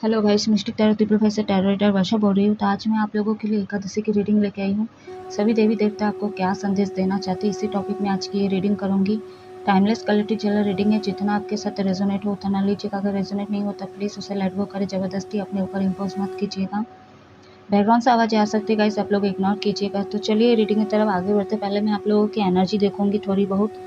Hello guys, mistake tarot की professor tarot reader वर्षा बोल रही हूँ। तो आज मैं आप लोगों के लिए एकादशी की रीडिंग लेके आई हूँ। सभी देवी देवता आपको क्या संदेश देना चाहते हैं, इसी टॉपिक में आज की ये रीडिंग करूँगी। टाइमलेस क्वालिटी जनरल रीडिंग है, जितना आपके साथ रेजोनेट हो उतना लीजिएगा। अगर रेजोनेट नहीं होता प्लीज़ उसे लेट गो करें, ज़बरदस्ती अपने ऊपर इम्पोज मत कीजिएगा। बैकग्राउंड से आवाज़ आ सकती है गाइस, आप लोग इग्नोर कीजिएगा। तो चलिए रीडिंग की तरफ आगे बढ़ते पहले मैं आप लोगों की एनर्जी देखूँगी थोड़ी बहुत।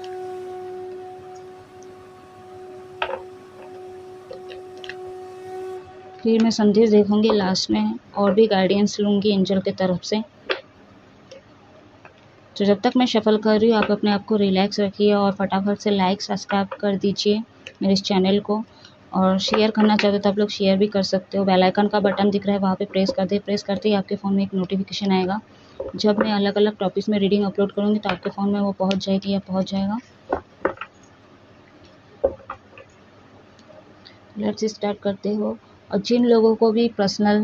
फिर मैं संदेश देखूंगी लास्ट में, और भी गाइडेंस लूँगी एंजल की तरफ से। तो जब तक मैं शफल कर रही हूँ आप अपने आप को रिलैक्स रखिए और फटाफट से लाइक सब्सक्राइब कर दीजिए मेरे इस चैनल को। और शेयर करना चाहते हो तो आप लोग शेयर भी कर सकते हो। बेल आइकन का बटन दिख रहा है, वहाँ पे प्रेस कर दे। प्रेस करते ही आपके फ़ोन में एक नोटिफिकेशन आएगा। जब मैं अलग अलग टॉपिक्स में रीडिंग अपलोड करूँगी तो आपके फ़ोन में वो पहुँच जाएगी या पहुँच जाएगा। लेट्स स्टार्ट करते हो। और जिन लोगों को भी पर्सनल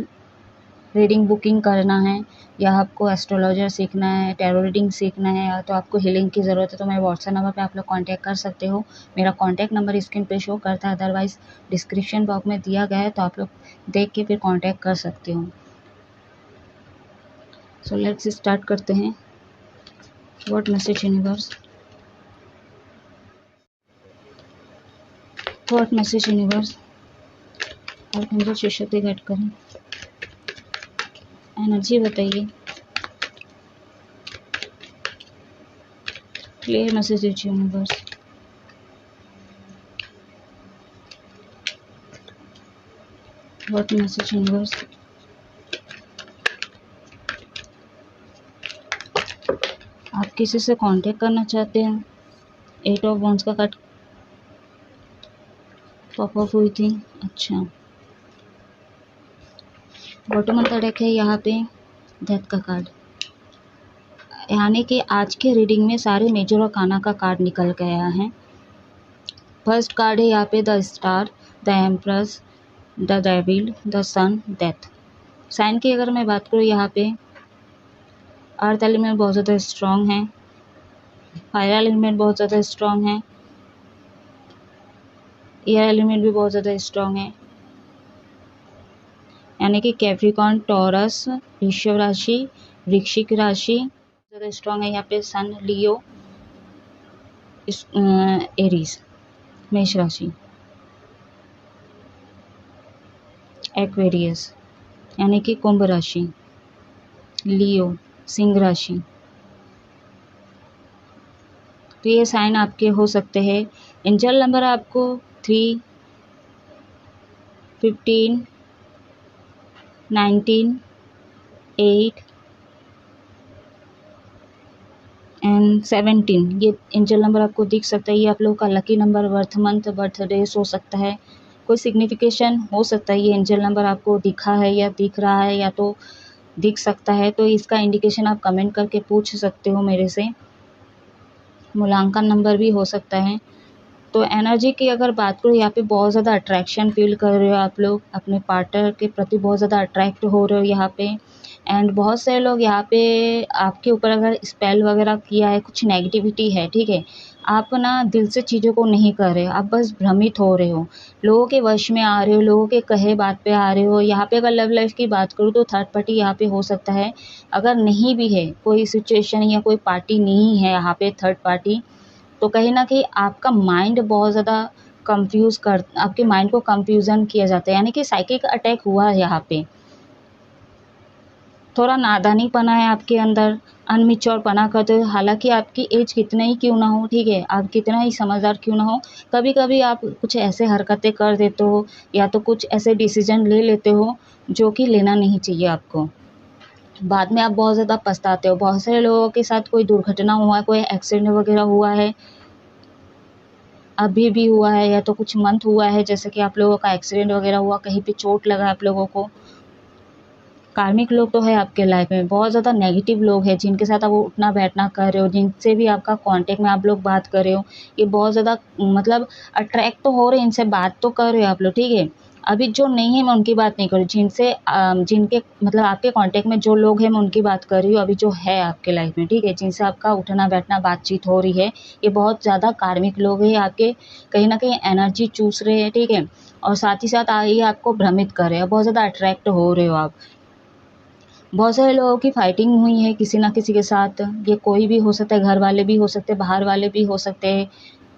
रीडिंग बुकिंग करना है, या आपको एस्ट्रोलॉजर सीखना है, टैरो रीडिंग सीखना है, या तो आपको हीलिंग की ज़रूरत है, तो मेरे व्हाट्सएप नंबर पे आप लोग कांटेक्ट कर सकते हो। मेरा कांटेक्ट नंबर स्क्रीन पे शो करता है, अदरवाइज़ डिस्क्रिप्शन बॉक्स में दिया गया है, तो आप लोग देख के फिर कांटेक्ट कर सकते हो। सो लेट्स स्टार्ट करते हैं। What message universe, what message universe और कंजर शीशे पे गाइड करें। एनर्जी बताइए, क्लियर मैसेज दीजिए यूनिवर्स। व्हाट मैसेज यूनिवर्स, आप किसी से कांटेक्ट करना चाहते हैं। 8 ऑफ वॉन्ड्स का कार्ड पॉप अप हुई थी। अच्छा, बॉटम का डेक है यहाँ पे डेथ का कार्ड, यानी कि आज के रीडिंग में सारे मेजर और काना का कार्ड निकल गया है। फर्स्ट कार्ड है यहाँ पे the star, the empress, the devil, the sun, death. Sign की अगर मैं बात करूँ यहाँ पे अर्थ एलिमेंट बहुत ज़्यादा स्ट्रॉन्ग है, फायर एलिमेंट बहुत ज़्यादा स्ट्रॉन्ग है, एयर एलिमेंट भी बहुत ज़्यादा स्ट्रॉन्ग है, यानी कि कैप्रिकॉर्न, टॉरस, वृषभ राशि, वृश्चिक राशि ज़्यादा स्ट्रॉन्ग है। यहाँ पे सन, लियो, एरीज मेष राशि, एक्वेरियस यानी कि कुंभ राशि, लियो सिंह राशि। तो ये साइन आपके हो सकते हैं। एंजल नंबर आपको 3, 15, 19, 8 एंड 17, ये एंजल नंबर आपको दिख सकता है। ये आप लोगों का lucky number, birth month, birth days हो सकता है। कोई सिग्निफिकेशन हो सकता है ये एंजल नंबर आपको दिखा है या दिख रहा है या तो दिख सकता है। तो इसका इंडिकेशन आप कमेंट करके पूछ सकते हो मेरे से। मूल्यांकन नंबर भी हो सकता है। तो एनर्जी की अगर बात करूँ, यहाँ पे बहुत ज़्यादा अट्रैक्शन फील कर रहे हो आप लोग, अपने पार्टनर के प्रति बहुत ज़्यादा अट्रैक्ट हो रहे हो यहाँ पे। एंड बहुत सारे लोग यहाँ पे आपके ऊपर अगर स्पेल वगैरह किया है, कुछ नेगेटिविटी है, ठीक है, आप ना दिल से चीज़ों को नहीं कर रहे हो, आप बस भ्रमित हो रहे हो, लोगों के वश में आ रहे हो, लोगों के कहे बात पे आ रहे हो। यहाँ पे अगर लव लाइफ की बात करूँ तो थर्ड पार्टी यहाँ पे हो सकता है। अगर नहीं भी है कोई सिचुएशन या कोई पार्टी नहीं है यहाँ पे थर्ड पार्टी, तो कहीं ना कहीं आपका माइंड बहुत ज़्यादा आपके माइंड को कंफ्यूजन किया जाता है, यानी कि साइकिक अटैक हुआ है यहाँ पे। थोड़ा नादानीपना है आपके अंदर, अनमिच्योर पना करते हो। हालांकि आपकी एज कितना ही क्यों ना हो, ठीक है, आप कितना ही समझदार क्यों ना हो, कभी कभी आप कुछ ऐसे हरकतें कर देते हो या तो कुछ ऐसे डिसीजन ले लेते हो जो कि लेना नहीं चाहिए आपको। बाद में आप बहुत ज़्यादा पछताते हो। बहुत सारे लोगों के साथ कोई दुर्घटना हुआ है, कोई एक्सीडेंट वगैरह हुआ है, अभी भी हुआ है या तो कुछ मंथ हुआ है, जैसे कि आप लोगों का एक्सीडेंट वगैरह हुआ, कहीं पे चोट लगा आप लोगों को। कार्मिक लोग तो है आपके लाइफ में, बहुत ज़्यादा नेगेटिव लोग हैं जिनके साथ आप उठना बैठना कर रहे हो, जिनसे भी आपका कांटेक्ट में आप लोग बात कर रहे हो, ये बहुत ज़्यादा मतलब अट्रैक्ट तो हो रहे हैं, इनसे बात तो कर रहे हो आप लोग, ठीक है। अभी जो नहीं है मैं उनकी बात नहीं कर रही, जिनके मतलब आपके कांटेक्ट में जो लोग हैं मैं उनकी बात कर रही हूँ, अभी जो है आपके लाइफ में, ठीक है, जिनसे आपका उठना बैठना बातचीत हो रही है, ये बहुत ज़्यादा कार्मिक लोग हैं, आपके कहीं ना कहीं एनर्जी चूस रहे हैं, ठीक है, और साथ ही साथ ये आपको भ्रमित कर रहे हैं, बहुत ज़्यादा अट्रैक्ट हो रहे हो आप। बहुत सारे लोगों की फाइटिंग हुई है किसी ना किसी के साथ, ये कोई भी हो सकता है, घर वाले भी हो सकते हैं, बाहर वाले भी हो सकते हैं,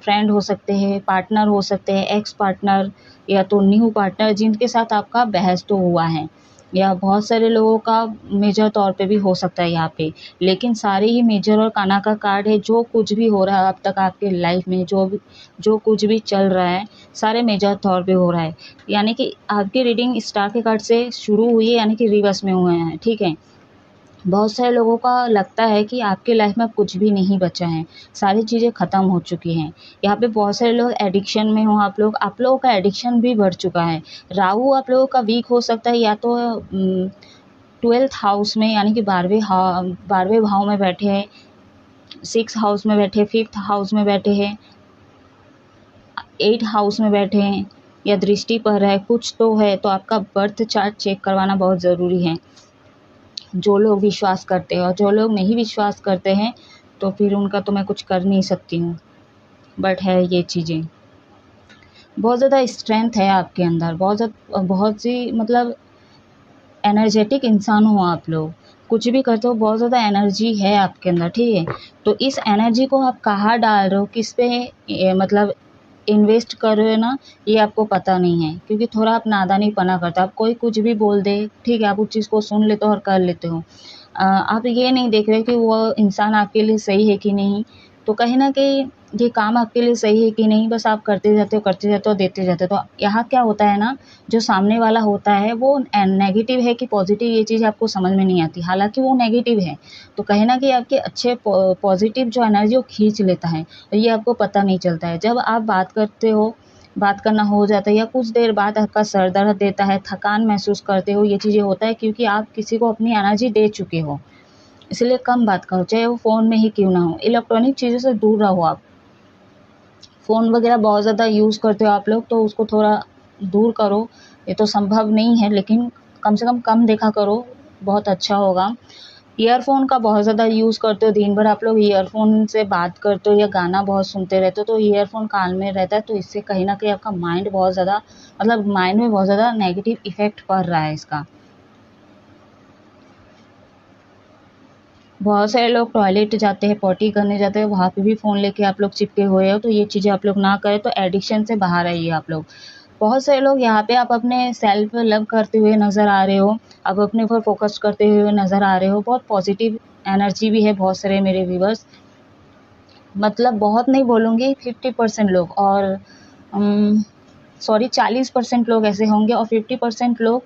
फ्रेंड हो सकते हैं, पार्टनर हो सकते हैं, एक्स पार्टनर या तो न्यू पार्टनर, जिनके साथ आपका बहस तो हुआ है, या बहुत सारे लोगों का मेजर तौर पे भी हो सकता है यहाँ पे। लेकिन सारे ही मेजर और काना का कार्ड है, जो कुछ भी हो रहा है अब तक आपके लाइफ में, जो कुछ भी चल रहा है, सारे मेजर तौर पे हो रहा है। यानी कि आपकी रीडिंग स्टार के कार्ड से शुरू हुई है, यानी कि रिवर्स में हुए हैं, ठीक है। बहुत सारे लोगों का लगता है कि आपके लाइफ में कुछ भी नहीं बचा है, सारी चीज़ें ख़त्म हो चुकी हैं। यहाँ पे बहुत सारे लोग एडिक्शन में हो, आप लोगों का एडिक्शन भी बढ़ चुका है। राहु आप लोगों का वीक हो सकता है, या तो 12th हाउस में, यानी कि 12वें भाव में बैठे हैं, 6th हाउस में बैठे, 5th हाउस में बैठे हैं, 8th हाउस में बैठे हैं, या दृष्टि पर है, कुछ तो है। तो आपका बर्थ चार्ट चेक करवाना बहुत ज़रूरी है, जो लोग विश्वास करते हैं। और जो लोग नहीं विश्वास करते हैं तो फिर उनका तो मैं कुछ कर नहीं सकती हूँ, बट है ये चीज़ें। बहुत ज़्यादा स्ट्रेंथ है आपके अंदर, बहुत सी मतलब एनर्जेटिक इंसान हो आप लोग, कुछ भी करते हो बहुत ज़्यादा एनर्जी है आपके अंदर, ठीक है। तो इस एनर्जी को आप कहाँ डाल रहे हो, किस पे मतलब इन्वेस्ट कर रहे हो ना, ये आपको पता नहीं है, क्योंकि थोड़ा आप नादानीपना करते हो। आप कोई कुछ भी बोल दे, ठीक है, आप उस चीज़ को सुन लेते हो और कर लेते हो। आप ये नहीं देख रहे कि वो इंसान आपके लिए सही है कि नहीं। तो कहीं न कहीं ये काम आपके लिए सही है कि नहीं, बस आप करते जाते हो, देते जाते हो। तो यहाँ क्या होता है ना, जो सामने वाला होता है वो नेगेटिव है कि पॉजिटिव, ये चीज़ आपको समझ में नहीं आती। हालाँकि वो नेगेटिव है, तो कहीं न कहीं आपके अच्छे पॉजिटिव जो एनर्जी वो खींच लेता है, और ये आपको पता नहीं चलता है। जब आप बात करते हो, बात करना हो जाता है, या कुछ देर बाद आपका सर दर्द देता है, थकान महसूस करते हो, ये चीज़ें होता है क्योंकि आप किसी को अपनी एनर्जी दे चुके हो। इसलिए कम बात करो, चाहे वो फ़ोन में ही क्यों ना हो। इलेक्ट्रॉनिक चीज़ों से दूर रहो आप। फ़ोन वगैरह बहुत ज़्यादा यूज़ करते हो आप लोग, तो उसको थोड़ा दूर करो। ये तो संभव नहीं है, लेकिन कम से कम देखा करो, बहुत अच्छा होगा। ईयरफ़ोन का बहुत ज़्यादा यूज़ करते हो, दिन भर आप लोग ईयरफ़ोन से बात करते हो या गाना बहुत सुनते रहते हो, तो ईयरफ़ोन कान में रहता है, तो इससे कहीं न कहीं आपका माइंड बहुत ज़्यादा मतलब माइंड में बहुत ज़्यादा नेगेटिव इफ़ेक्ट पड़ रहा है इसका। बहुत सारे लोग टॉयलेट जाते हैं, पॉटी करने जाते हैं, वहाँ पे भी फ़ोन लेके आप लोग चिपके हुए हो, तो ये चीज़ें आप लोग ना करें, तो एडिक्शन से बाहर आइए आप लोग। बहुत सारे लोग यहाँ पे आप अपने सेल्फ लव करते हुए नज़र आ रहे हो, आप अपने ऊपर फ़ोकस करते हुए नज़र आ रहे हो, बहुत पॉजिटिव एनर्जी भी है बहुत सारे मेरे व्यूअर्स। मतलब बहुत नहीं बोलूँगी, 50% लोग, और सॉरी 40% लोग ऐसे होंगे, और 50% लोग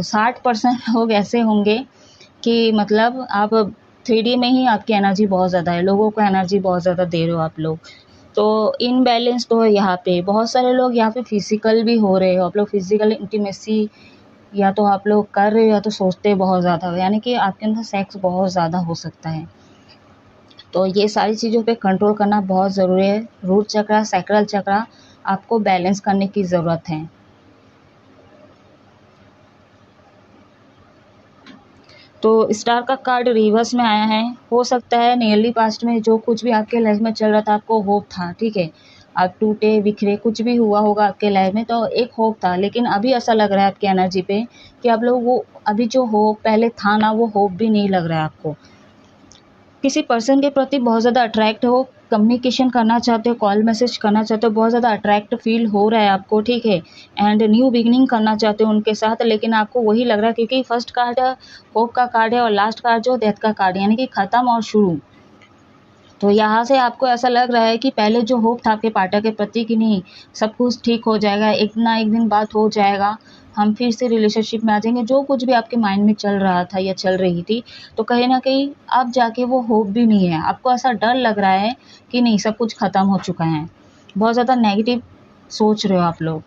60% लोग ऐसे होंगे कि मतलब आप 3D में ही आपकी एनर्जी बहुत ज़्यादा है, लोगों को एनर्जी बहुत ज़्यादा दे रहे हो आप लोग। तो इनबैलेंस तो है यहाँ पे। बहुत सारे लोग यहाँ पे फिज़िकल भी हो रहे हो, आप लोग फिज़िकल इंटीमेसी या तो आप लोग कर रहे हो या तो सोचते बहुत ज़्यादा हो, यानी कि आपके अंदर सेक्स बहुत ज़्यादा हो सकता है। तो ये सारी चीज़ों पे कंट्रोल करना बहुत ज़रूरी है। रूट चक्रा, सैक्रल चक्रा आपको बैलेंस करने की ज़रूरत है। तो स्टार का कार्ड रिवर्स में आया है। हो सकता है नियरली पास्ट में जो कुछ भी आपके लाइफ में चल रहा था, आपको होप था, ठीक है, आप टूटे बिखरे कुछ भी हुआ होगा आपके लाइफ में, तो एक होप था। लेकिन अभी ऐसा लग रहा है आपकी एनर्जी पे कि आप लोग वो अभी जो होप पहले था ना, वो होप भी नहीं लग रहा है आपको। किसी पर्सन के प्रति बहुत ज़्यादा अट्रैक्ट हो, कम्युनिकेशन करना चाहते हो, कॉल मैसेज करना चाहते हो, बहुत ज़्यादा अट्रैक्ट फील हो रहा है आपको, ठीक है, एंड न्यू बिगिनिंग करना चाहते हो उनके साथ। लेकिन आपको वही लग रहा है, क्योंकि फर्स्ट कार्ड होप का कार्ड है और लास्ट कार्ड जो डेथ का कार्ड है, यानी कि ख़त्म और शुरू। तो यहाँ से आपको ऐसा लग रहा है कि पहले जो होप था आपके पार्टनर के प्रति कि नहीं सब कुछ ठीक हो जाएगा, एक ना एक दिन बात हो जाएगा, हम फिर से रिलेशनशिप में आ जाएंगे, जो कुछ भी आपके माइंड में चल रहा था या चल रही थी, तो कहीं ना कहीं अब जाके वो होप भी नहीं है। आपको ऐसा डर लग रहा है कि नहीं सब कुछ ख़त्म हो चुका है, बहुत ज़्यादा नेगेटिव सोच रहे हो आप लोग।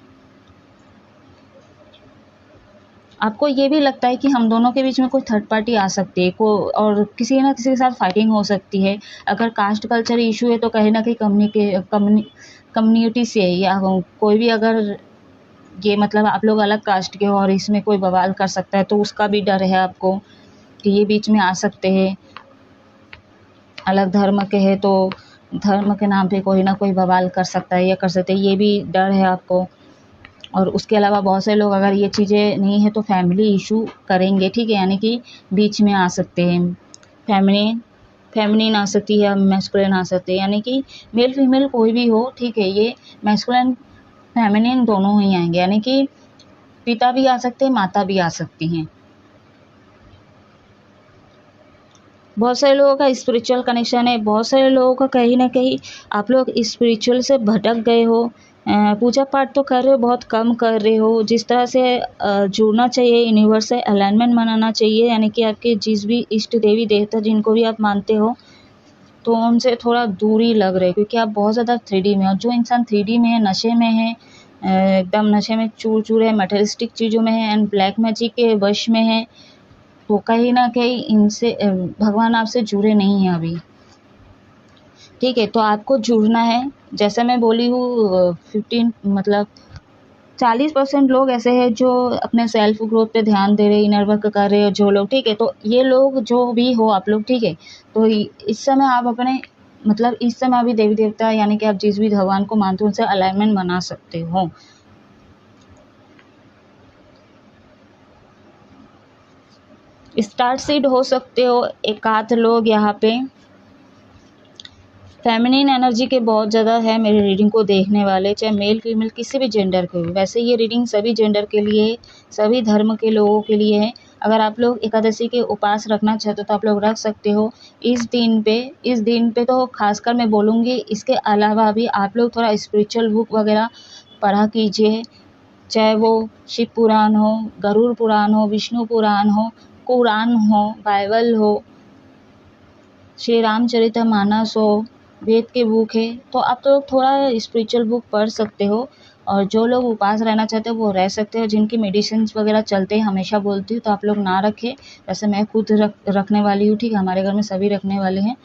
आपको ये भी लगता है कि हम दोनों के बीच में कोई थर्ड पार्टी आ सकती है, और किसी ना किसी के साथ फाइटिंग हो सकती है। अगर कास्ट कल्चर इशू है तो कहीं ना कहीं कम्युनिटी से, या कोई भी अगर ये मतलब आप लोग अलग कास्ट के हो और इसमें कोई बवाल कर सकता है, तो उसका भी डर है आपको कि ये बीच में आ सकते हैं। अलग धर्म के हैं तो धर्म के नाम पे कोई ना कोई बवाल कर सकता है या कर सकते हैं, ये भी डर है आपको। और उसके अलावा बहुत से लोग अगर ये चीज़ें नहीं है तो फैमिली इशू करेंगे, ठीक है, यानी कि बीच में आ सकते हैं। फेमिनिन आ सकती है, मैस्कुलिन आ सकते हैं, यानी कि मेल फीमेल कोई भी हो, ठीक है, ये मैस्कुलिन फेमिनिन दोनों ही आएंगे, यानी कि पिता भी आ सकते हैं, माता भी आ सकती हैं। बहुत सारे लोगों का स्पिरिचुअल कनेक्शन है, बहुत सारे लोगों का कहीं ना कहीं आप लोग स्पिरिचुअल से भटक गए हो, पूजा पाठ तो कर रहे हो, बहुत कम कर रहे हो। जिस तरह से जुड़ना चाहिए, यूनिवर्स से अलाइनमेंट बनाना चाहिए, यानी कि आपके जिस भी इष्ट देवी देवता जिनको भी आप मानते हो, तो उनसे थोड़ा दूरी लग रही है, क्योंकि आप बहुत ज़्यादा 3D में हो। जो इंसान 3D में है, नशे में है, एकदम नशे में चूर चूर है, मटेरियलिस्टिक चीज़ों में है एंड ब्लैक मैजिक के वश में है, तो कहीं ना कहीं इनसे भगवान आपसे जुड़े नहीं हैं अभी, ठीक है। तो आपको जुड़ना है, जैसा मैं बोली हूँ 15 मतलब 40% लोग ऐसे हैं जो अपने सेल्फ ग्रोथ पे ध्यान दे रहे, इनर वर्क कर रहे हो जो लोग, ठीक है। तो ये लोग जो भी हो आप लोग, ठीक है, तो इस समय आप अपने मतलब इस समय अभी देवी देवता यानी कि आप जिस भी भगवान को मानते हो उनसे अलाइनमेंट बना सकते हो। स्टार्ट सीड हो सकते हो एक आध लोग यहाँ पे। फेमिनिन एनर्जी के बहुत ज़्यादा है मेरी रीडिंग को देखने वाले, चाहे मेल फीमेल किसी भी जेंडर के हो। वैसे ये रीडिंग सभी जेंडर के लिए, सभी धर्म के लोगों के लिए है। अगर आप लोग एकादशी के उपास रखना चाहते हो तो आप लोग रख सकते हो इस दिन पे तो खासकर मैं बोलूँगी। इसके अलावा भी आप लोग थोड़ा स्पिरिचुअल बुक वगैरह पढ़ा कीजिए, चाहे वो शिव पुराण हो, गरुड़ पुराण हो, विष्णु पुराण हो, कुरान हो, बाइबल हो, श्री रामचरितमानस हो, वेद के बुक है, तो आप तो थोड़ा स्पिरिचुअल बुक पढ़ सकते हो। और जो लोग उपास रहना चाहते हो वो रह सकते हो, जिनकी मेडिसिन वगैरह चलते हैं हमेशा बोलती हूँ तो आप लोग ना रखें। वैसे मैं खुद रखने वाली हूँ, ठीक है, हमारे घर में सभी रखने वाले हैं।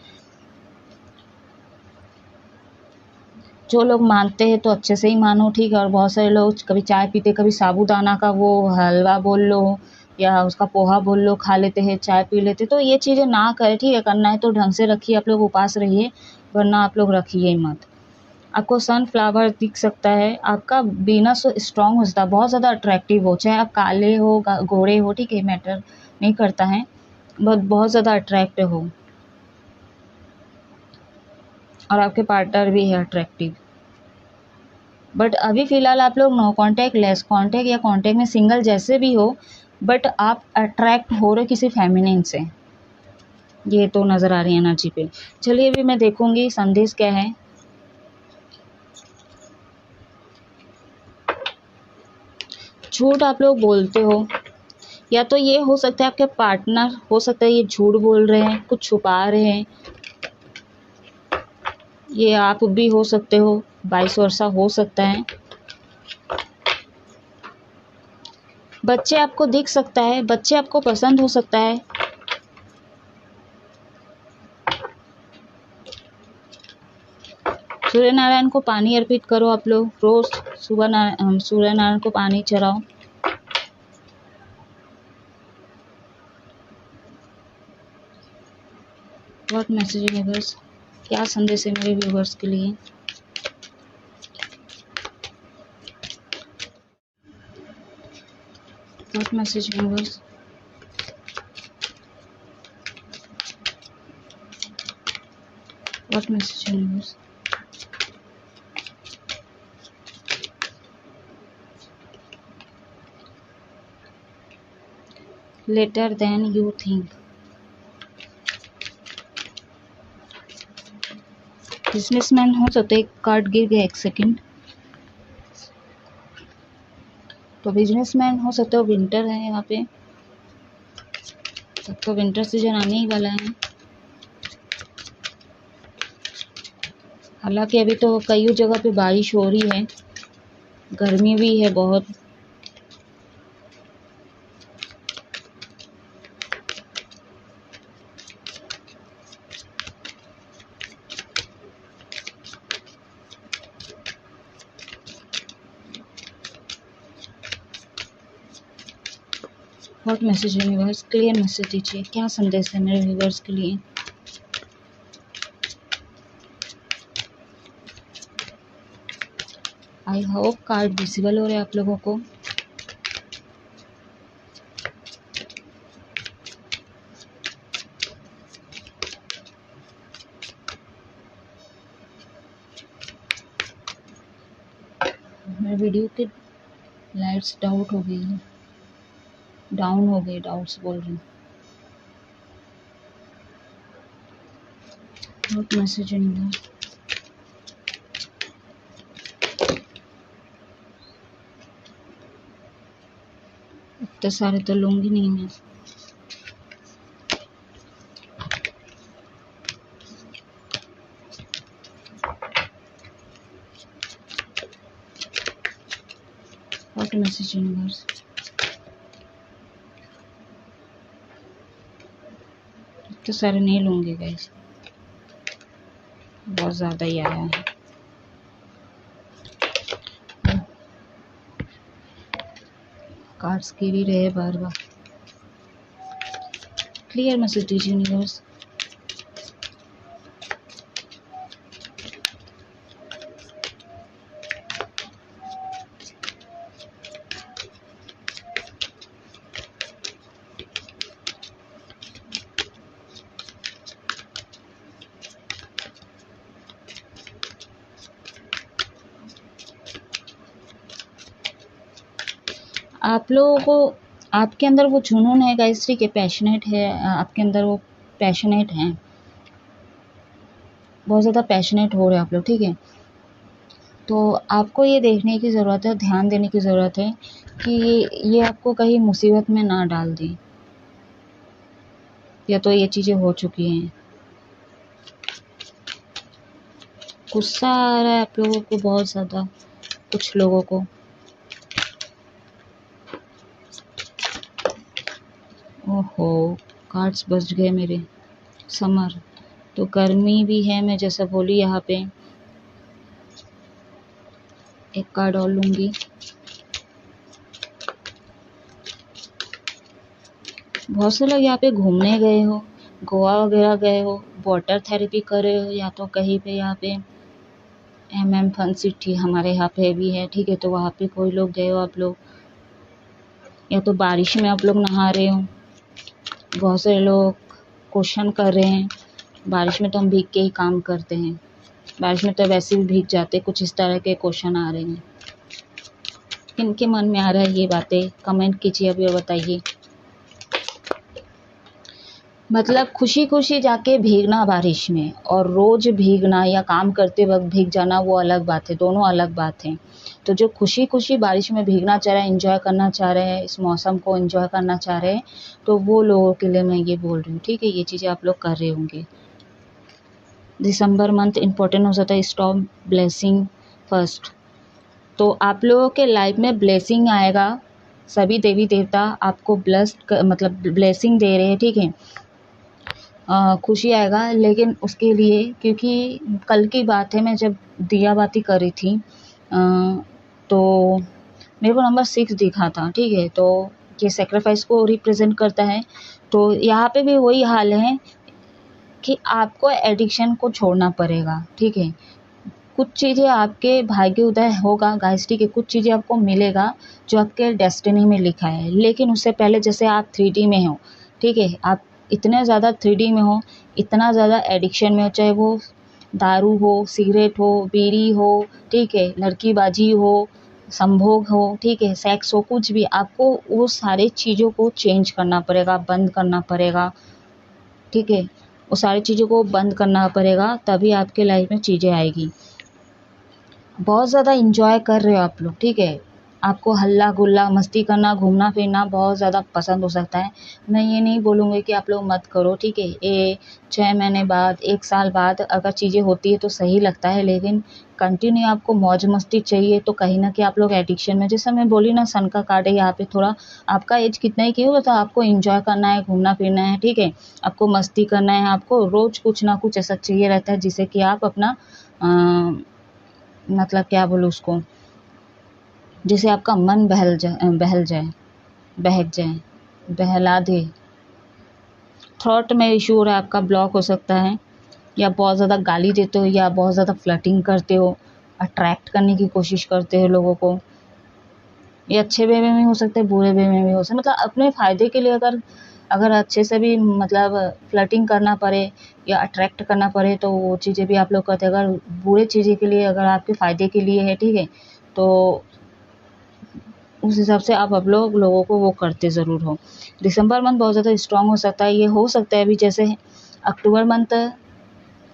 जो लोग मानते हैं तो अच्छे से ही मानो, ठीक है। और बहुत सारे लोग कभी चाय पीते, कभी साबूदाना का वो हलवा बोल लो या उसका पोहा बोल लो, खा लेते हैं, चाय पी लेते, तो ये चीज़ें ना करें, ठीक है। करना है तो ढंग से रखिए, आप लोग उपास रहिए, वरना आप लोग रखिए ही मत। आपको सनफ्लावर दिख सकता है, आपका वीनस स्ट्रॉन्ग हो सकता है, बहुत ज़्यादा अट्रैक्टिव हो, चाहे आप काले हो गोरे हो, ठीक है, मैटर नहीं करता है, बट बहुत ज़्यादा अट्रैक्ट हो। और आपके पार्टनर भी है अट्रैक्टिव। बट अभी फ़िलहाल आप लोग नो कांटेक्ट, लेस कांटेक्ट या कांटेक्ट में सिंगल जैसे भी हो, बट आप अट्रैक्ट हो रहे किसी फेमिनिन से, ये तो नज़र आ रही है एनर्जी पे। चलिए अभी मैं देखूंगी संदेश क्या है। झूठ आप लोग बोलते हो, या तो ये हो सकता है आपके पार्टनर, हो सकता है ये झूठ बोल रहे हैं, कुछ छुपा रहे हैं, ये आप भी हो सकते हो, वाइस वर्सा हो सकता है। बच्चे आपको दिख सकता है, बच्चे आपको पसंद हो सकता है। सूर्य नारायण को पानी अर्पित करो आप लोग, रोज सुबह सूर्य नारायण को पानी चढ़ाओ। व्हाट मैसेज व्यूवर्स, क्या संदेश है मेरे व्यूवर्स के लिए। What message viewers, what message viewers. Later then you think, businessman हो सकते, एक कार्ड गिर गया, एक सेकंड। तो बिजनेसमैन हो सकते हो, विंटर है यहाँ पे, सबको विंटर सीजन आने ही वाला है। हालांकि अभी तो कई जगह पे बारिश हो रही है, गर्मी भी है बहुत। What message universe, clear message दीजिए, क्या संदेश है मेरे व्यूवर्स के लिए। आई होप कार्ड विजिबल हो रहे हैं आप लोगों को। मेरे वीडियो के लाइट्स डाउन हो गई है, डाउन हो गई, डाउट्स बोल रही हूँ। व्हाट मैसेज यूनिवर्स, इतने सारे तो लूँगी नहीं मैं। व्हाट मैसेज यूनिवर्स, इतने सारे नहीं लूँगी गाइस, बहुत ज़्यादा ही आया है। कार्ड्स गिर ही रहे बार बार। क्लियर मैसेज दीजिए यूनिवर्स। आप लोगों को, आपके अंदर वो जुनून है गाइस, ठीक है, पैशनेट है आपके अंदर, वो पैशनेट हैं, बहुत ज़्यादा पैशनेट हो रहे हैं आप लोग, ठीक है। तो आपको ये देखने की ज़रूरत है, ध्यान देने की ज़रूरत है कि ये आपको कहीं मुसीबत में ना डाल दे, या तो ये चीज़ें हो चुकी हैं। गुस्सा आ रहा है आप लोगों को बहुत ज़्यादा, कुछ लोगों को। ओहो, कार्ड्स बज गए मेरे। समर, तो गर्मी भी है, मैं जैसा बोली यहाँ पे। एक कार्ड और लूँगी। बहुत से लोग यहाँ पे घूमने गए हो, गोवा वगैरह गए हो, वाटर थेरेपी कर रहे हो, या तो कहीं पे यहाँ पे MM फन सिटी हमारे यहाँ पे भी है, ठीक है, तो वहाँ पे कोई लोग गए हो आप लोग, या तो बारिश में आप लोग नहा रहे हो। बहुत से लोग क्वेश्चन कर रहे हैं, बारिश में तो हम भीग के ही काम करते हैं, बारिश में तो वैसे भी भीग जाते, कुछ इस तरह के क्वेश्चन आ रहे हैं। किनके मन में आ रहा है ये बातें, कमेंट कीजिए अभी और बताइए। मतलब खुशी खुशी जाके भीगना बारिश में, और रोज़ भीगना या काम करते वक्त भीग जाना, वो अलग बात है, दोनों अलग बात है। तो जो खुशी खुशी बारिश में भीगना चाह रहे हैं, एंजॉय करना चाह रहे हैं, इस मौसम को एंजॉय करना चाह रहे हैं, तो वो लोगों के लिए मैं ये बोल रही हूँ, ठीक है। ये चीज़ें आप लोग कर रहे होंगे। दिसंबर मंथ इम्पोर्टेंट हो जाता है, स्टॉप ब्लेसिंग फर्स्ट। तो आप लोगों के लाइफ में ब्लेसिंग आएगा, सभी देवी देवता आपको मतलब ब्लेसिंग दे रहे हैं, ठीक है। खुशी आएगा, लेकिन उसके लिए, क्योंकि कल की बात है, मैं जब दिया बाती कर रही थी तो मेरे को नंबर 6 दिखा था, ठीक है। तो ये सेक्रीफाइस को रिप्रेजेंट करता है। तो यहाँ पे भी वही हाल है कि आपको एडिक्शन को छोड़ना पड़ेगा, ठीक है। कुछ चीज़ें आपके भाग्य उदय होगा गाइस, ठीक है, कुछ चीज़ें आपको मिलेगा जो आपके डेस्टिनी में लिखा है, लेकिन उससे पहले जैसे आप 3D में हो, ठीक है, आप इतने ज़्यादा 3D में हो, इतना ज़्यादा एडिक्शन में हो, चाहे वो दारू हो, सिगरेट हो, बीड़ी हो, ठीक है, लड़कीबाजी हो, संभोग हो, ठीक है, सेक्स हो, कुछ भी, आपको वो सारे चीज़ों को चेंज करना पड़ेगा, बंद करना पड़ेगा, ठीक है। वो सारी चीज़ों को बंद करना पड़ेगा, तभी आपके लाइफ में चीज़ें आएगी। बहुत ज़्यादा इंजॉय कर रहे हो आप लोग, ठीक है, आपको हल्ला गुल्ला मस्ती करना, घूमना फिरना बहुत ज़्यादा पसंद हो सकता है। मैं ये नहीं बोलूँगी कि आप लोग मत करो, ठीक है। ये 6 महीने बाद, 1 साल बाद अगर चीज़ें होती है तो सही लगता है, लेकिन कंटिन्यू आपको मौज मस्ती चाहिए तो कहीं ना कहीं आप लोग एडिक्शन में, जैसा मैं बोली ना, सन का कार्ड है यहाँ पे, थोड़ा आपका एज कितना ही क्यों होता है, आपको इंजॉय करना है, घूमना फिरना है, ठीक है, आपको मस्ती करना है, आपको रोज़ कुछ ना कुछ ऐसा चाहिए रहता है जिससे कि आप अपना मतलब क्या बोलूँ उसको, जिससे आपका मन बहल जाए, बहक जाए। बहला दे, थॉट में इशू हो रहा है आपका, ब्लॉक हो सकता है, या बहुत ज़्यादा गाली देते हो, या बहुत ज़्यादा फ्लर्टिंग करते हो, अट्रैक्ट करने की कोशिश करते हो लोगों को। ये अच्छे वे में भी हो सकता है, बुरे वे में भी हो सकता है, मतलब अपने फ़ायदे के लिए अगर अगर अच्छे से भी मतलब फ्लर्टिंग करना पड़े या अट्रैक्ट करना पड़े तो वो चीज़ें भी आप लोग करते हैं। अगर बुरे चीज़ें के लिए, अगर आपके फ़ायदे के लिए है, ठीक है, तो उस हिसाब से आप लोग लोगों को वो करते ज़रूर हो। दिसंबर मंथ बहुत ज़्यादा स्ट्रॉन्ग हो सकता है, ये हो सकता है अभी जैसे अक्टूबर मंथ,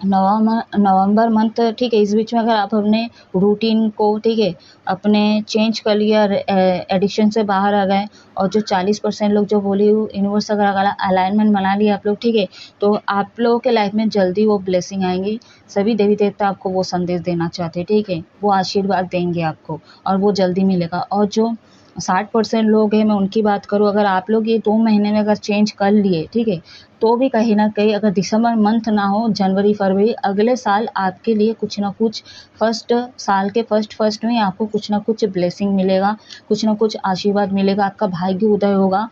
नवंबर मंथ, ठीक है, इस बीच में अगर आप अपने रूटीन को, ठीक है, अपने चेंज कर लिया, एडिक्शन से बाहर आ गए, और जो 40% लोग जो बोली यूनिवर्स अगर अलाइनमेंट बना लिया आप लोग, ठीक है, तो आप लोगों के लाइफ में जल्दी वो ब्लेसिंग आएंगी। सभी देवी देवता आपको वो संदेश देना चाहते हैं, ठीक है, वो आशीर्वाद देंगे आपको और वो जल्दी मिलेगा। और जो 60% लोग हैं, मैं उनकी बात करूँ, अगर आप लोग ये 2 महीने में अगर चेंज कर लिए, ठीक है, तो भी कहीं न कहीं अगर दिसंबर मंथ ना हो, जनवरी, फरवरी, अगले साल आपके लिए कुछ ना कुछ साल के फर्स्ट में आपको कुछ ना कुछ ब्लेसिंग मिलेगा, कुछ ना कुछ आशीर्वाद मिलेगा, आपका भाग्य उदय होगा।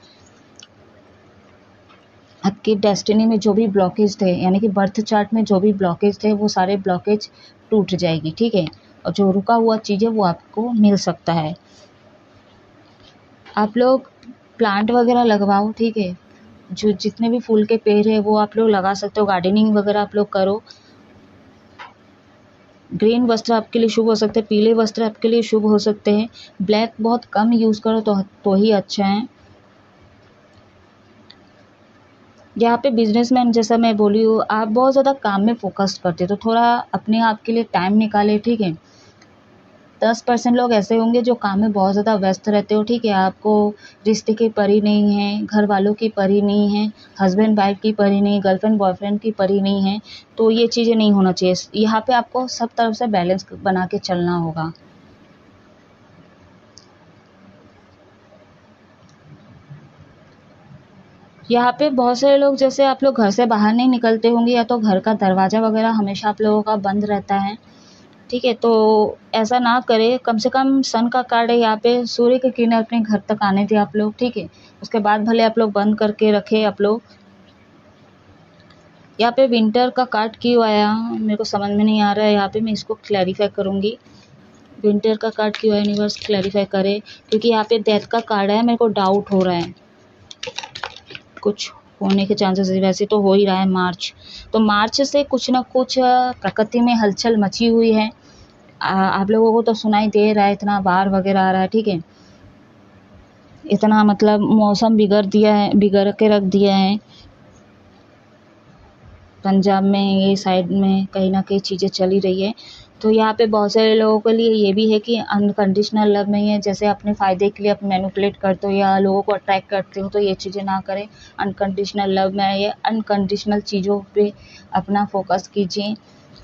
आपकी डेस्टिनी में जो भी ब्लॉकेज थे, यानी कि बर्थ चार्ट में जो भी ब्लॉकेज थे, वो सारे ब्लॉकेज टूट जाएगी, ठीक है, और जो रुका हुआ चीज़ है वो आपको मिल सकता है। आप लोग प्लांट वगैरह लगवाओ, ठीक है, जो जितने भी फूल के पेड़ है वो आप लोग लगा सकते हो, गार्डनिंग वगैरह आप लोग करो। ग्रीन वस्त्र आपके लिए शुभ हो सकते हैं, पीले वस्त्र आपके लिए शुभ हो सकते हैं, ब्लैक बहुत कम यूज़ करो तो ही अच्छा है। यहाँ पे बिजनेसमैन, जैसा मैं बोली हूँ, आप बहुत ज़्यादा काम में फोकस करते हो, तो थोड़ा अपने आप के लिए टाइम निकाले, ठीक है। 10% लोग ऐसे होंगे जो काम में बहुत ज़्यादा व्यस्त रहते हो, ठीक है, आपको रिश्ते की परी नहीं है, घर वालों की परी नहीं है, हस्बैंड वाइफ की परी नहीं, गर्लफ्रेंड बॉयफ्रेंड की परी नहीं है, तो ये चीज़ें नहीं होना चाहिए। यहाँ पे आपको सब तरफ से बैलेंस बना के चलना होगा। यहाँ पे बहुत सारे लोग, जैसे आप लोग घर से बाहर नहीं निकलते होंगे, या तो घर का दरवाज़ा वगैरह हमेशा आप लोगों का बंद रहता है, ठीक है, तो ऐसा ना करें। कम से कम सन का कार्ड है यहाँ पे, सूर्य की किरणें अपने घर तक आने दें आप लोग, ठीक है, उसके बाद भले आप लोग बंद करके रखें आप लोग। यहाँ पे विंटर का कार्ड क्यों आया मेरे को समझ में नहीं आ रहा है, यहाँ पे मैं इसको क्लैरिफाई करूँगी। विंटर का कार्ड क्यों आया, यूनिवर्स क्लैरिफाई करे, क्योंकि यहाँ पे डेथ का कार्ड है, मेरे को डाउट हो रहा है, कुछ होने के चांसेस, वैसे तो हो ही रहा है मार्च, तो मार्च से कुछ ना कुछ प्रकृति में हलचल मची हुई है। आप लोगों को तो सुनाई दे रहा है, इतना बाढ़ वगैरह आ रहा है, ठीक है, इतना मतलब मौसम बिगड़ के रख दिया है। पंजाब में, ये साइड में कहीं ना कहीं चीज़ें चली रही है, तो यहाँ पे बहुत सारे लोगों के लिए ये भी है कि अनकंडीशनल लव नहीं है, जैसे अपने फ़ायदे के लिए आप मैनिपुलेट करते हो या लोगों को अट्रैक्ट करते हो, तो ये चीज़ें ना करें। अनकंडीशनल लव में ये अनकंडीशनल चीज़ों पे अपना फोकस कीजिए।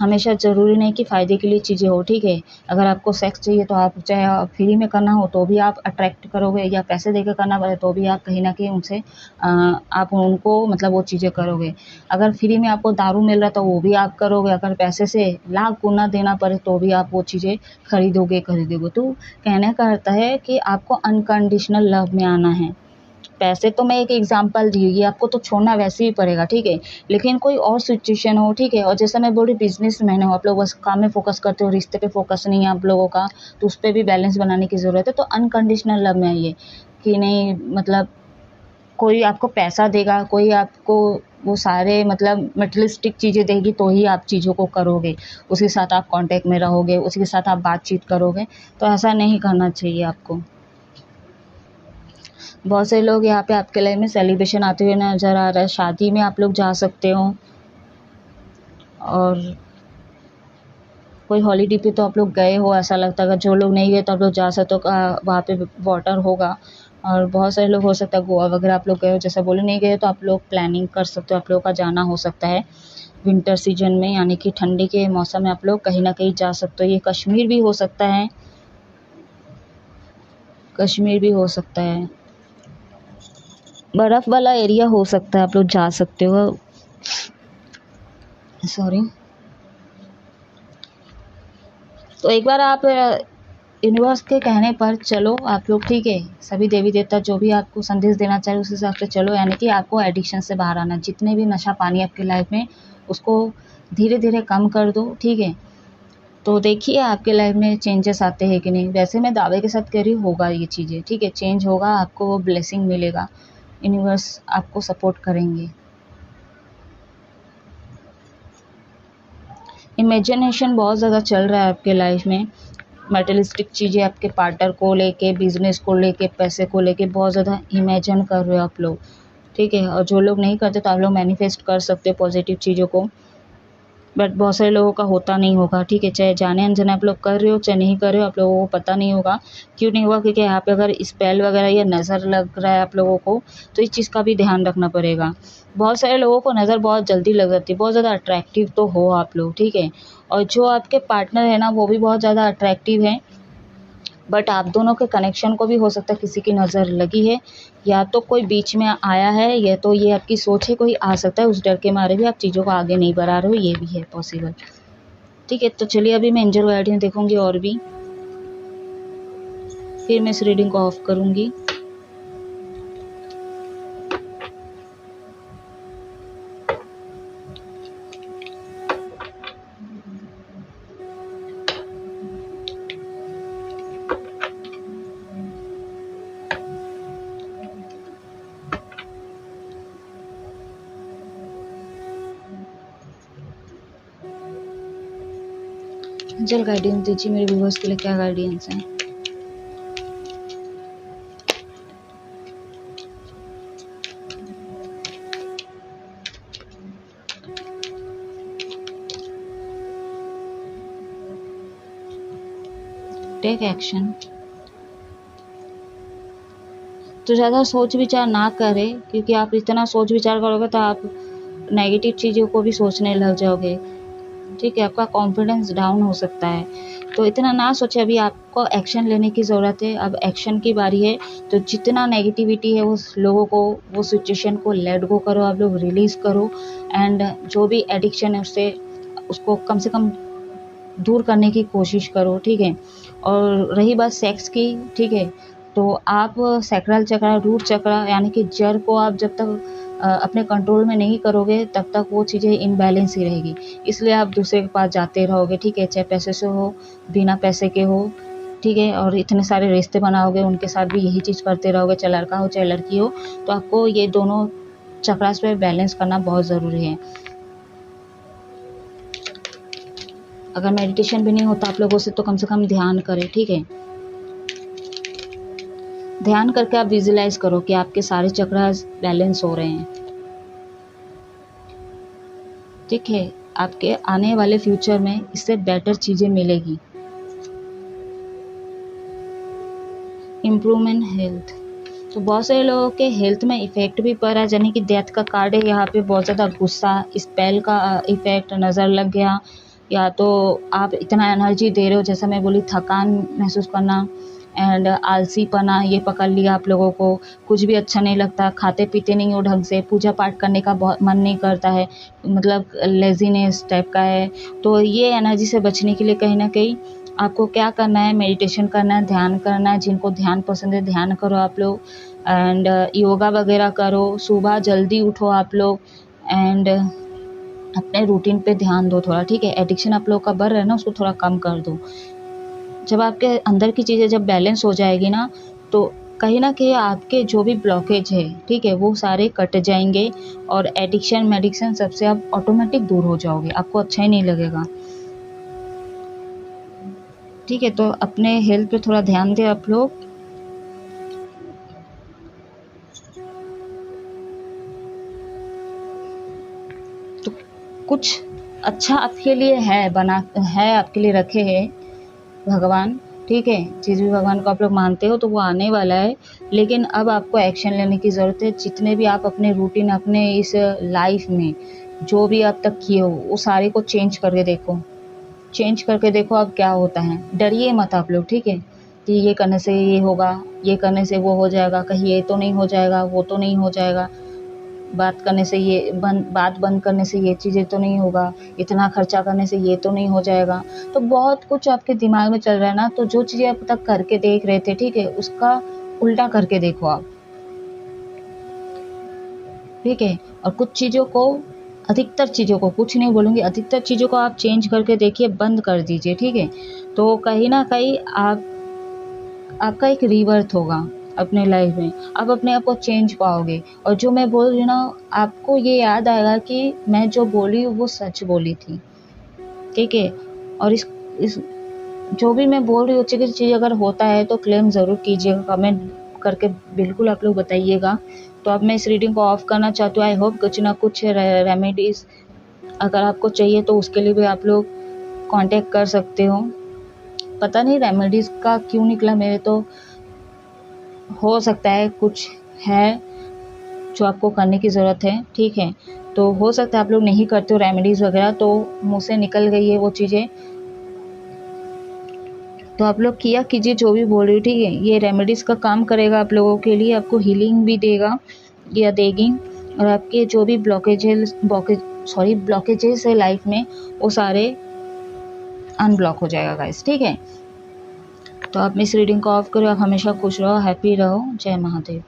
हमेशा ज़रूरी नहीं कि फ़ायदे के लिए चीज़ें हो, ठीक है, अगर आपको सेक्स चाहिए तो आप चाहे फ्री में करना हो तो भी आप अट्रैक्ट करोगे, या पैसे देकर करना पड़े तो भी आप कहीं ना कहीं उनसे आप उनको मतलब वो चीज़ें करोगे। अगर फ्री में आपको दारू मिल रहा है तो वो भी आप करोगे, अगर पैसे से लाख गुना देना पड़े तो भी आप वो चीज़ें खरीदोगे। तो कहने का अर्थ है कि आपको अनकंडीशनल लव में आना है। पैसे तो मैं एक एग्जांपल दी, ये आपको तो छोड़ना वैसे ही पड़ेगा, ठीक है, लेकिन कोई और सिचुएशन हो, ठीक है, और जैसा मैं बोल रही बिजनेसमैन हो, आप लोग बस काम में फोकस करते हो, रिश्ते पे फोकस नहीं है आप लोगों का, तो उस पर भी बैलेंस बनाने की ज़रूरत है। तो अनकंडीशनल लव में आइए कि नहीं, मतलब कोई आपको पैसा देगा, कोई आपको वो सारे मतलब मटेरियलिस्टिक चीज़ें देगी तो ही आप चीज़ों को करोगे, उसके साथ आप कांटेक्ट में रहोगे, उसके साथ आप बातचीत करोगे, तो ऐसा नहीं करना चाहिए आपको। बहुत से लोग यहाँ पे आपके लाइफ में सेलिब्रेशन आते हुए नज़र आ रहा है, शादी में आप लोग जा सकते हो, और कोई हॉलीडे पे तो आप लोग गए हो ऐसा लगता है, अगर जो लोग नहीं गए तो आप लोग जा सकते हो, वहाँ पे वाटर होगा। और बहुत सारे लोग हो सकता है गोवा वगैरह आप लोग गए हो, जैसा बोले नहीं गए तो आप लोग प्लानिंग कर सकते हो, आप लोगों का जाना हो सकता है विंटर सीजन में, यानी कि ठंडी के मौसम में आप लोग कहीं ना कहीं जा सकते हो। ये कश्मीर भी हो सकता है, कश्मीर भी हो सकता है, बर्फ़ वाला एरिया हो सकता है, आप लोग जा सकते हो। सॉरी। तो एक बार आप यूनिवर्स के कहने पर चलो आप लोग, ठीक है। सभी देवी देवता जो भी आपको संदेश देना चाहे उस हिसाब से चलो, यानी कि आपको एडिक्शन से बाहर आना। जितने भी नशा पानी आपकी लाइफ में, उसको धीरे धीरे कम कर दो, ठीक है। तो देखिए आपके लाइफ में चेंजेस आते हैं कि नहीं। वैसे मैं दावे के साथ कह रही हूँ होगा ये चीज़ें, ठीक है। चेंज होगा, आपको वो ब्लेसिंग मिलेगा, यूनिवर्स आपको सपोर्ट करेंगे। इमेजिनेशन बहुत ज़्यादा चल रहा है आपके लाइफ में। मटेरियलिस्टिक चीज़ें आपके पार्टनर को लेके, बिजनेस को लेके, पैसे को लेके बहुत ज़्यादा इमेजिन कर रहे हो आप लोग, ठीक है। और जो लोग नहीं करते तो आप लोग मैनिफेस्ट कर सकते हो पॉजिटिव चीज़ों को, बट बहुत सारे लोगों का होता नहीं होगा, ठीक है। चाहे जाने अनजाने आप लोग कर रहे हो, चाहे नहीं कर रहे हो, आप लोगों को पता नहीं होगा। क्यों नहीं होगा? क्योंकि यहाँ पे अगर स्पेल वगैरह या नज़र लग रहा है आप लोगों को, तो इस चीज़ का भी ध्यान रखना पड़ेगा। बहुत सारे लोगों को नज़र बहुत जल्दी लग जाती है, बहुत ज़्यादा अट्रैक्टिव तो हो आप लोग, ठीक है। और जो आपके पार्टनर है ना, वो भी बहुत ज़्यादा अट्रैक्टिव है, बट आप दोनों के कनेक्शन को भी हो सकता है किसी की नज़र लगी है, या तो कोई बीच में आया है, या तो ये आपकी सोच है कोई आ सकता है, उस डर के मारे भी आप चीज़ों को आगे नहीं बढ़ा रहे हो, ये भी है पॉसिबल, ठीक है। तो चलिए अभी मैं एंजल गाइडेंस देखूंगी और भी, फिर मैं इस रीडिंग को ऑफ करूंगी। एंजल गाइडेंस दीजिए मेरे व्यूअर्स के लिए, क्या गाइडेंस है। Take action. तो ज़्यादा सोच विचार ना करें, क्योंकि आप इतना सोच विचार करोगे तो आप नेगेटिव चीज़ों को भी सोचने लग जाओगे, ठीक है। आपका कॉन्फिडेंस डाउन हो सकता है, तो इतना ना सोचे। अभी आपको एक्शन लेने की ज़रूरत है, अब एक्शन की बारी है। तो जितना नेगेटिविटी है उस लोगों को, वो सिचुएशन को लेट गो करो, आप लोग रिलीज़ करो। एंड जो भी एडिक्शन है उसको कम से कम दूर करने की कोशिश करो, ठीक है। और रही बात सेक्स की, ठीक है, तो आप सैक्रल चक्र, रूट चक्र, यानी कि जड़ को आप जब तक अपने कंट्रोल में नहीं करोगे तब तक वो चीज़ें इनबैलेंस ही रहेगी। इसलिए आप दूसरे के पास जाते रहोगे, ठीक है, चाहे पैसे से हो, बिना पैसे के हो, ठीक है। और इतने सारे रिश्ते बनाओगे, उनके साथ भी यही चीज़ करते रहोगे, चाहे लड़का हो चाहे लड़की हो। तो आपको ये दोनों चक्रास पे बैलेंस करना बहुत ज़रूरी है। अगर मेडिटेशन भी नहीं होता आप लोगों से तो कम ध्यान करें, ठीक है। ध्यान करके आप विजुलाइज करो कि आपके सारे चक्रास बैलेंस हो रहे हैं, ठीक है। आपके आने वाले फ्यूचर में इससे बेटर चीज़ें मिलेगी। Improvement health. तो बहुत सारे लोगों के हेल्थ में इफ़ेक्ट भी पड़ रहा है, यानी कि डेथ का कार्ड है यहाँ पे। बहुत ज़्यादा गुस्सा, स्पेल का इफ़ेक्ट, नज़र लग गया, या तो आप इतना एनर्जी दे रहे हो, जैसा मैं बोली, थकान महसूस करना एंड आलसीपना, ये पकड़ लिया आप लोगों को। कुछ भी अच्छा नहीं लगता, खाते पीते नहीं हो ढंग से, पूजा पाठ करने का बहुत मन नहीं करता है, मतलब लेज़ीनेस टाइप का है। तो ये एनर्जी से बचने के लिए कहीं ना कहीं आपको क्या करना है, मेडिटेशन करना है, ध्यान करना है। जिनको ध्यान पसंद है ध्यान करो आप लोग, एंड योगा वगैरह करो, सुबह जल्दी उठो आप लोग, एंड अपने रूटीन पे ध्यान दो थोड़ा, ठीक है। एडिक्शन आप लोग का बढ़ रहा है ना, उसको थोड़ा कम कर दो। जब आपके अंदर की चीज़ें जब बैलेंस हो जाएगी ना, तो कहीं ना कहीं आपके जो भी ब्लॉकेज है, ठीक है, वो सारे कट जाएंगे, और एडिक्शन मेडिक्शन सबसे आप ऑटोमेटिक दूर हो जाओगे, आपको अच्छा ही नहीं लगेगा, ठीक है। तो अपने हेल्थ पे थोड़ा ध्यान दें आप लोग। तो कुछ अच्छा आपके लिए है बना है, आपके लिए रखे हैं भगवान, ठीक है। जिस भी भगवान को आप लोग मानते हो तो वो आने वाला है, लेकिन अब आपको एक्शन लेने की ज़रूरत है। जितने भी आप अपने रूटीन, अपने इस लाइफ में जो भी अब तक किए हो, वो सारे को चेंज करके देखो, चेंज करके देखो अब क्या होता है। डरिए मत आप लोग, ठीक है, कि ये करने से ये होगा, ये करने से वो हो जाएगा, कहीं ये तो नहीं हो जाएगा, वो तो नहीं हो जाएगा। बात करने से ये बात बंद करने से ये चीज़ें तो नहीं होगा, इतना खर्चा करने से ये तो नहीं हो जाएगा। तो बहुत कुछ आपके दिमाग में चल रहा है ना, तो जो चीज़ें अब तक करके देख रहे थे, ठीक है, उसका उल्टा करके देखो आप, ठीक है। और कुछ चीज़ों को, अधिकतर चीज़ों को, कुछ नहीं बोलूँगी, अधिकतर चीज़ों को आप चेंज करके देखिए, बंद कर दीजिए, ठीक है। तो कहीं न कहीं आपका एक रीबर्थ होगा अपने लाइफ में, आप अपने आप को चेंज पाओगे। और जो मैं बोल रही हूँ ना, आपको ये याद आएगा कि मैं जो बोली हूँ वो सच बोली थी, ठीक है। और इस जो भी मैं बोल रही हूँ अच्छी चीज़ अगर होता है तो क्लेम ज़रूर कीजिएगा, कमेंट करके बिल्कुल आप लोग बताइएगा। तो अब मैं इस रीडिंग को ऑफ करना चाहती हूँ। आई होप कुछ ना कुछ रेमेडीज़ अगर आपको चाहिए तो उसके लिए भी आप लोग कांटेक्ट कर सकते हो। पता नहीं रेमेडीज़ का क्यों निकला, मेरे तो हो सकता है कुछ है जो आपको करने की ज़रूरत है, ठीक है। तो हो सकता है आप लोग नहीं करते हो रेमेडीज़ वगैरह, तो मुँह से निकल गई है वो चीज़ें। तो आप लोग किया कीजिए जो भी बोल रही हूँ, ठीक है। ये रेमेडीज़ का काम करेगा आप लोगों के लिए, आपको हीलिंग भी देगा या देगी। और आपके जो भी ब्लॉकेजेस है लाइफ में, वो सारे अनब्लॉक हो जाएगा गाइस, ठीक है। तो आप इस रीडिंग को ऑफ करो, आप हमेशा खुश रहो, हैप्पी रहो। जय महादेव।